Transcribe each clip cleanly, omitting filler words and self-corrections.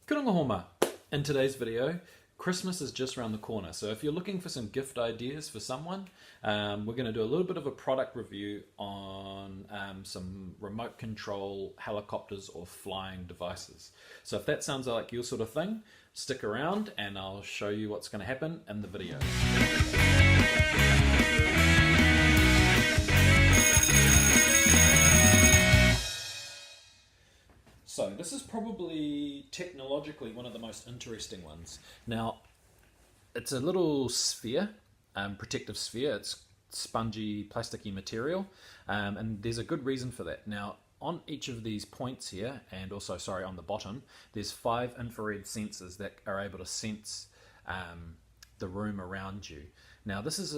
Kurangahoma. In today's video, Christmas is just around the corner, so if you're looking for some gift ideas for someone, we're going to do a little bit of a product review on some remote control helicopters or flying devices. So if that sounds like your sort of thing, stick around and I'll show you what's going to happen in the video. So this is probably technologically one of the most interesting ones. Now, it's a little sphere, protective sphere. It's spongy, plasticky material, and there's a good reason for that. Now, on each of these points here, and also, sorry, on the bottom, there's 5 infrared sensors that are able to sense the room around you. Now, this is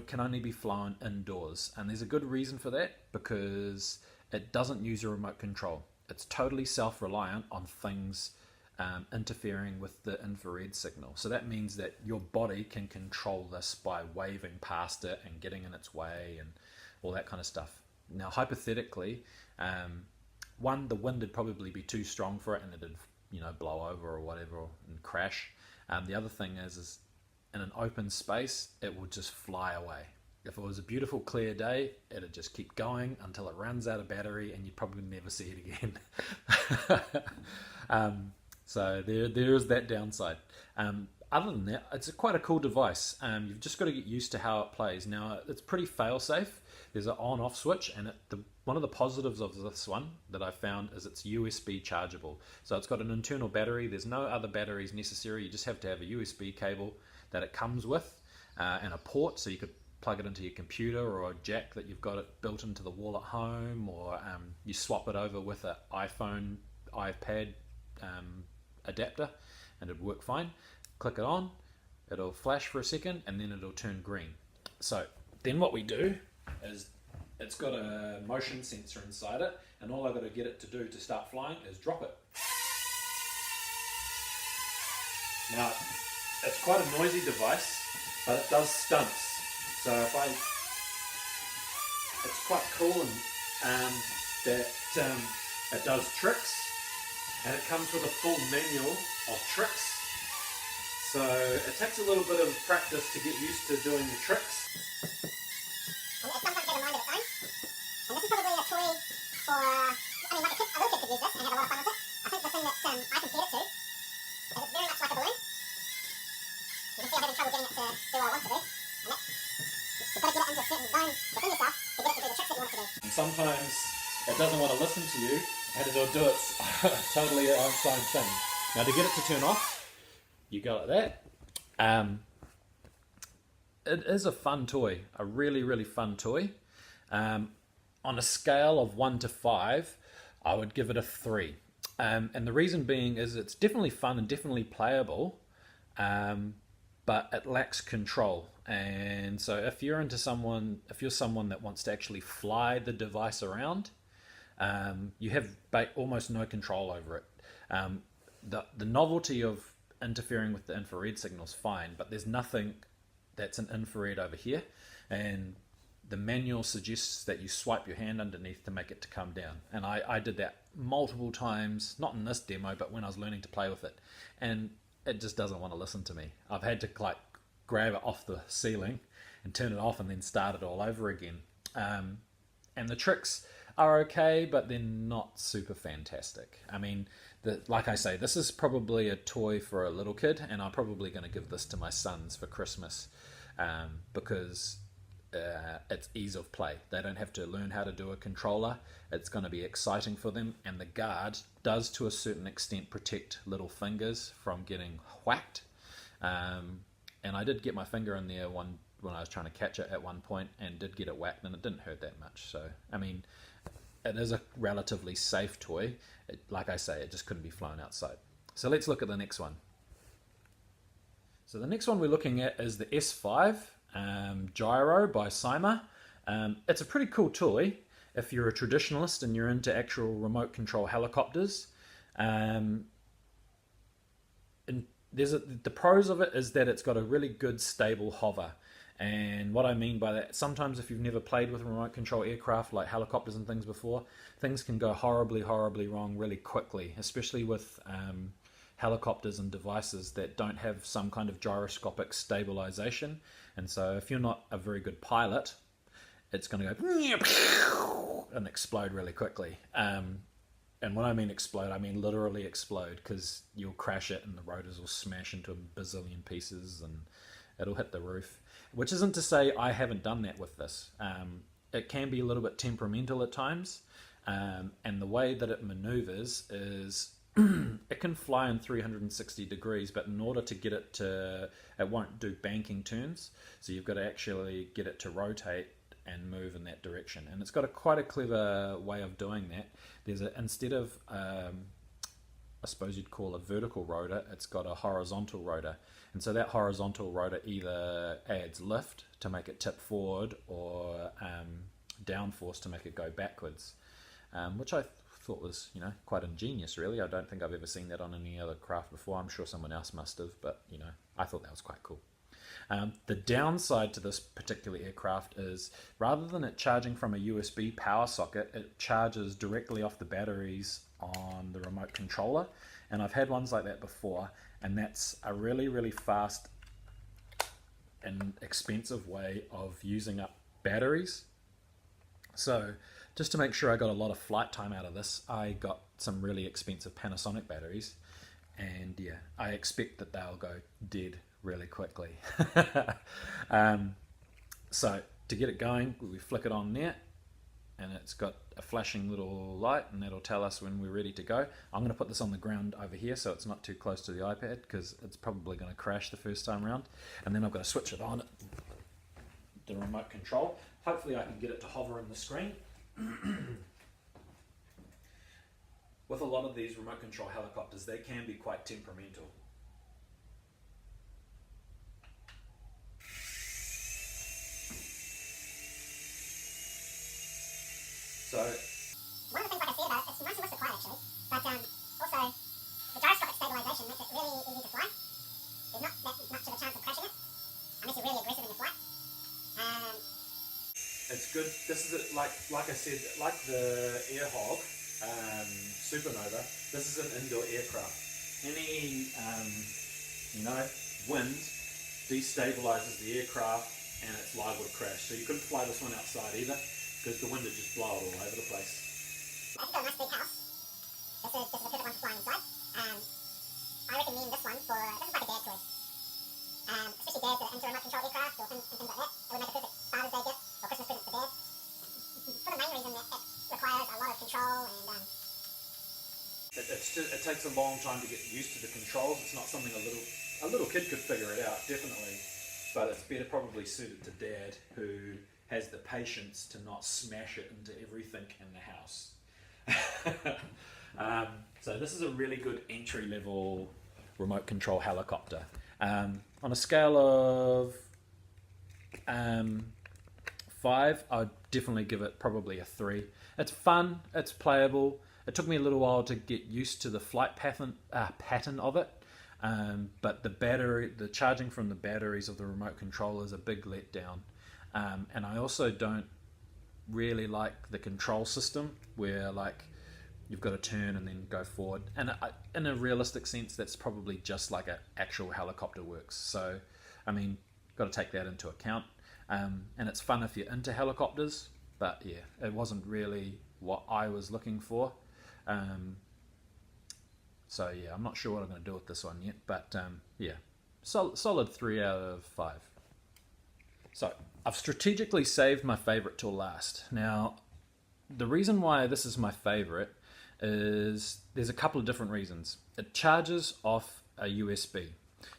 can only be flown indoors, and there's a good reason for that because it doesn't use a remote control. It's totally self-reliant on things interfering with the infrared signal. So that means that your body can control this by waving past it and getting in its way and all that kind of stuff. Now, hypothetically, the wind would probably be too strong for it and it'd, blow over or whatever and crash. The other thing is in an open space, it will just fly away. If it was a beautiful clear day, it'd just keep going until it runs out of battery and you'd probably never see it again. So there is that downside. Other than that, it's quite a cool device. You've just got to get used to how it plays. Now, it's pretty fail-safe. There's an on-off switch, and one of the positives of this one that I found is it's USB chargeable. So it's got an internal battery. There's no other batteries necessary. You just have to have a USB cable that it comes with and a port, so you could plug it into your computer or a jack that you've got it built into the wall at home, or you swap it over with an iPhone, iPad adapter and it'll work fine. Click it on, it'll flash for a second and then it'll turn green. So then what we do is it's got a motion sensor inside it, and all I've got to get it to do to start flying is drop it. Now, it's quite a noisy device, but it does stunts. So it's quite cool and that it does tricks, and it comes with a full manual of tricks. So it takes a little bit of practice to get used to doing the tricks. And it sometimes has a mind of its own. And this is probably a toy for, like a little kid could use this and have a lot of fun with it. I think the thing that I compared it to is it's very much like a balloon. You can see I'm having trouble getting it to do what I want to do. And you've got to get it into a certain zone within yourself to get it to do the tricks that you want it to do. And sometimes it doesn't want to listen to you, and it'll do its totally its own thing. Now, to get it to turn off, you go like that. It is a fun toy, a really, really fun toy. On a scale of 1 to 5, I would give it a 3. And the reason being is it's definitely fun and definitely playable, but it lacks control. And so if you're someone that wants to actually fly the device around, you have almost no control over it. The novelty of interfering with the infrared signal is fine, but there's nothing that's an infrared over here, and the manual suggests that you swipe your hand underneath to make it to come down. And I did that multiple times, not in this demo, but when I was learning to play with it, and it just doesn't want to listen to me. I've had to grab it off the ceiling and turn it off and then start it all over again. And the tricks are okay, but they're not super fantastic. I mean, like I say, this is probably a toy for a little kid, and I'm probably going to give this to my sons for Christmas because it's ease of play. They don't have to learn how to do a controller. It's going to be exciting for them, and the guard does to a certain extent protect little fingers from getting whacked. And I did get my finger in there when I was trying to catch it at one point, and did get it whacked, and it didn't hurt that much. So, I mean, it is a relatively safe toy. Like I say, it just couldn't be flown outside. So let's look at the next one. So the next one we're looking at is the S5 Gyro by Cyma. It's a pretty cool toy if you're a traditionalist and you're into actual remote control helicopters. And the pros of it is that it's got a really good stable hover. And what I mean by that, sometimes if you've never played with remote control aircraft like helicopters and things before, things can go horribly, horribly wrong really quickly, especially with helicopters and devices that don't have some kind of gyroscopic stabilization. And so if you're not a very good pilot, it's going to go and explode really quickly. And when I mean explode, I mean literally explode, because you'll crash it and the rotors will smash into a bazillion pieces and it'll hit the roof. Which isn't to say I haven't done that with this. It can be a little bit temperamental at times. And the way that it maneuvers is it can fly in 360 degrees, but in order to get it to, it won't do banking turns. So you've got to actually get it to rotate and move in that direction. And it's got quite a clever way of doing that. Instead of, I suppose you'd call a vertical rotor, it's got a horizontal rotor. And so that horizontal rotor either adds lift to make it tip forward, or downforce to make it go backwards, which I thought was, quite ingenious, really. I don't think I've ever seen that on any other craft before. I'm sure someone else must have, but, I thought that was quite cool. The downside to this particular aircraft is, rather than it charging from a USB power socket, it charges directly off the batteries on the remote controller. And I've had ones like that before, and that's a really, really fast and expensive way of using up batteries. So just to make sure I got a lot of flight time out of this, I got some really expensive Panasonic batteries, and yeah, I expect that they'll go dead really quickly. So to get it going, we flick it on there, and it's got a flashing little light, and that'll tell us when we're ready to go. I'm going to put this on the ground over here so it's not too close to the iPad, because it's probably going to crash the first time around. And then I've got to switch it on, the remote control. Hopefully I can get it to hover in the screen. With a lot of these remote control helicopters, they can be quite temperamental. So, one of the things, like I said about it, it's nice and less to fly actually, but also the gyroscopic stabilization makes it really easy to fly. There's not that much of a chance of crashing it, unless you're really aggressive in your flight. It's good. This is like I said, like the Airhog, supernova. This is an indoor aircraft. Any wind destabilizes the aircraft and it's liable to crash. So you couldn't fly this one outside either, because the wind would just blow it all over the place. If you've got a nice big house, this is a perfect one for flying inside. I recommend this one for, this is like a dad toy. Especially dads that are into remote control aircraft or things like that. It would make a perfect Father's Day gift or Christmas present for dad. For the main reason that it requires a lot of control, and it takes a long time to get used to the controls. It's not something a little kid could figure it out, definitely, but it's better probably suited to dad, who has the patience to not smash it into everything in the house. So this is a really good entry level remote control helicopter. On a scale of 5, I'd definitely give it probably a 3. It's fun, it's playable. It took me a little while to get used to the flight pattern of it, but the charging from the batteries of the remote control is a big letdown. And I also don't really like the control system where you've got to turn and then go forward. And in a realistic sense, that's probably just like an actual helicopter works. So, I mean, got to take that into account. And it's fun if you're into helicopters, but yeah, it wasn't really what I was looking for. So yeah, I'm not sure what I'm going to do with this one yet, but yeah, solid 3 out of 5. So I've strategically saved my favorite till last. Now, the reason why this is my favorite is there's a couple of different reasons. It charges off a USB,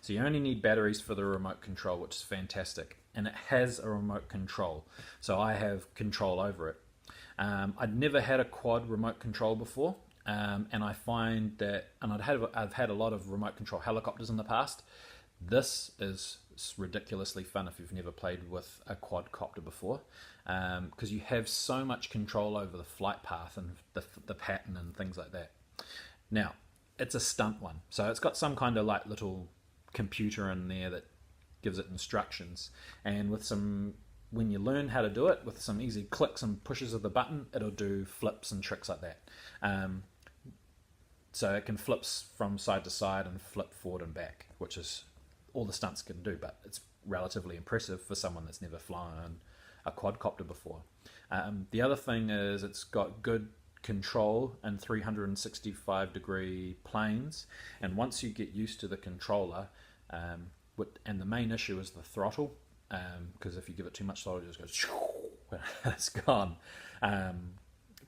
so you only need batteries for the remote control, which is fantastic, and it has a remote control, so I have control over it. I'd never had a quad remote control before, and I find that, and I've had a lot of remote control helicopters in the past. This is ridiculously fun if you've never played with a quadcopter before, because you have so much control over the flight path and the pattern and things like that. Now, it's a stunt one, so it's got some kind of little computer in there that gives it instructions, and when you learn how to do it with some easy clicks and pushes of the button, it'll do flips and tricks like that. so it can flip from side to side and flip forward and back, which is all the stunts can do, but it's relatively impressive for someone that's never flown a quadcopter before. The other thing is it's got good control in 365 degree planes, and once you get used to the controller, and the main issue is the throttle, because if you give it too much throttle, it just goes it's gone.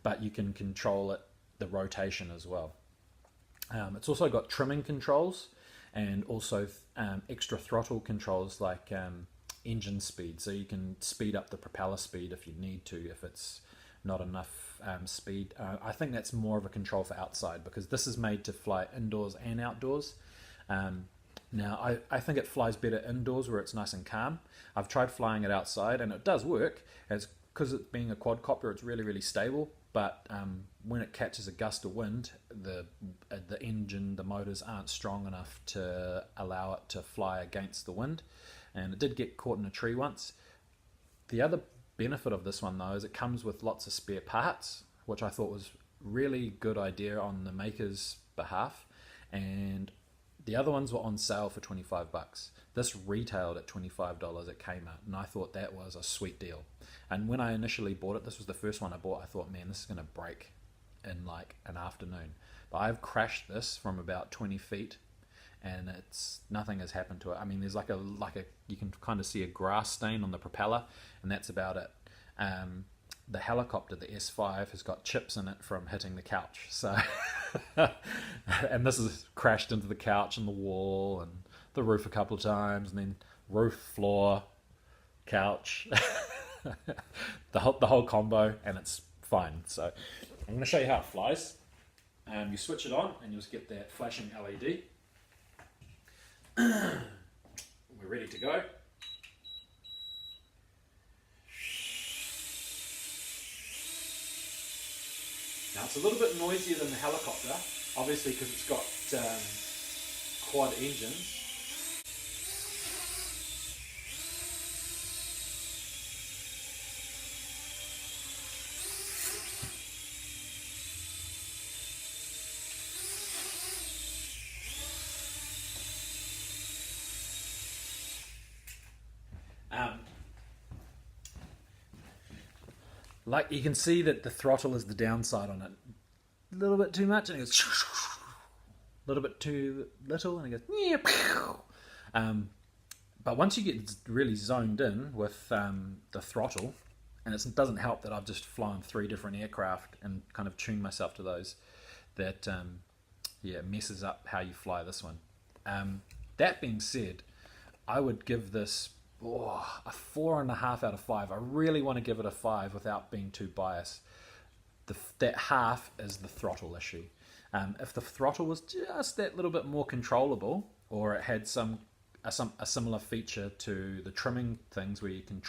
But you can control the rotation as well. It's also got trimming controls and also extra throttle controls like engine speed, so you can speed up the propeller speed if you need to, if it's not enough speed. I think that's more of a control for outside, because this is made to fly indoors and outdoors. Now I think it flies better indoors where it's nice and calm. I've tried flying it outside and it does work. It's because it being a quadcopter, it's really stable, but when it catches a gust of wind, the engine, the motors aren't strong enough to allow it to fly against the wind, and it did get caught in a tree once. The other benefit of this one though is it comes with lots of spare parts, which I thought was really good idea on the maker's behalf, and the other ones were on sale for 25 bucks. This retailed at $25 at Kmart, and I thought that was a sweet deal. And when I initially bought it, this was the first one I bought, I thought, man, this is going to break in like an afternoon. But I've crashed this from about 20 feet, and nothing has happened to it. I mean, there's like a you can kind of see a grass stain on the propeller, and that's about it. The helicopter, the S5, has got chips in it from hitting the couch. So, and this has crashed into the couch and the wall and the roof a couple of times, and then roof, floor, couch, the whole combo, and it's fine. So I'm going to show you how it flies. You switch it on, and you'll just get that flashing LED. We're ready to go. Now it's a little bit noisier than the helicopter, obviously because it's got quad engines. Like you can see that the throttle is the downside on it. A little bit too much and it goes a little bit too little and it goes but once you get really zoned in with the throttle, and it doesn't help that I've just flown 3 different aircraft and kind of tuned myself to those, that messes up how you fly this one. That being said, I would give this a 4.5 out of 5. I really want to give it a 5 without being too biased. That half is the throttle issue. If the throttle was just that little bit more controllable, or it had a similar feature to the trimming things where you can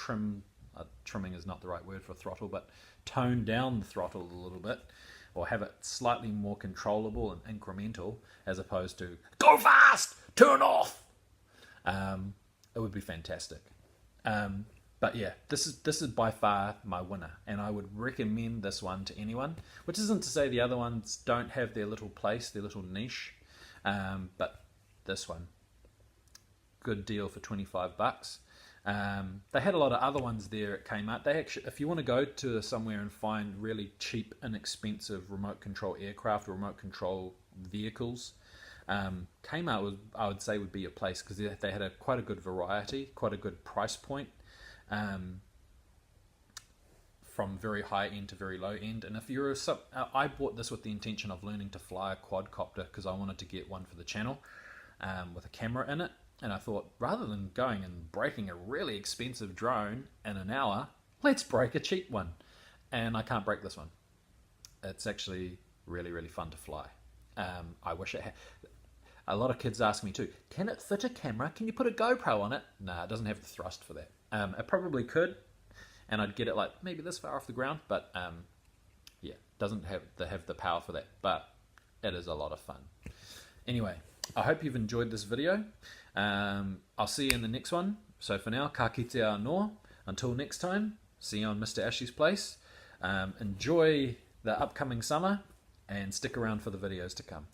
trimming is not the right word for throttle, but tone down the throttle a little bit, or have it slightly more controllable and incremental, as opposed to go fast, turn off, it would be fantastic. But yeah, this is by far my winner, and I would recommend this one to anyone, which isn't to say the other ones don't have their little place, their little niche, but this one, good deal for 25 bucks. They had a lot of other ones there at Kmart. They actually, if you want to go to somewhere and find really cheap, inexpensive remote control aircraft or remote control vehicles, Kmart I would say would be a place, because they had quite a good variety, quite a good price point, from very high end to very low end. And if you're I bought this with the intention of learning to fly a quadcopter, because I wanted to get one for the channel with a camera in it. And I thought, rather than going and breaking a really expensive drone in an hour, let's break a cheap one. And I can't break this one. It's actually really fun to fly. I wish it had. A lot of kids ask me too, can it fit a camera? Can you put a GoPro on it? Nah, it doesn't have the thrust for that. It probably could, and I'd get it like maybe this far off the ground, but yeah, doesn't have the power for that, but it is a lot of fun. Anyway, I hope you've enjoyed this video. I'll see you in the next one. So for now, ka kite anō. Until next time, see you on Mr. Ashley's Place. Enjoy the upcoming summer, and stick around for the videos to come.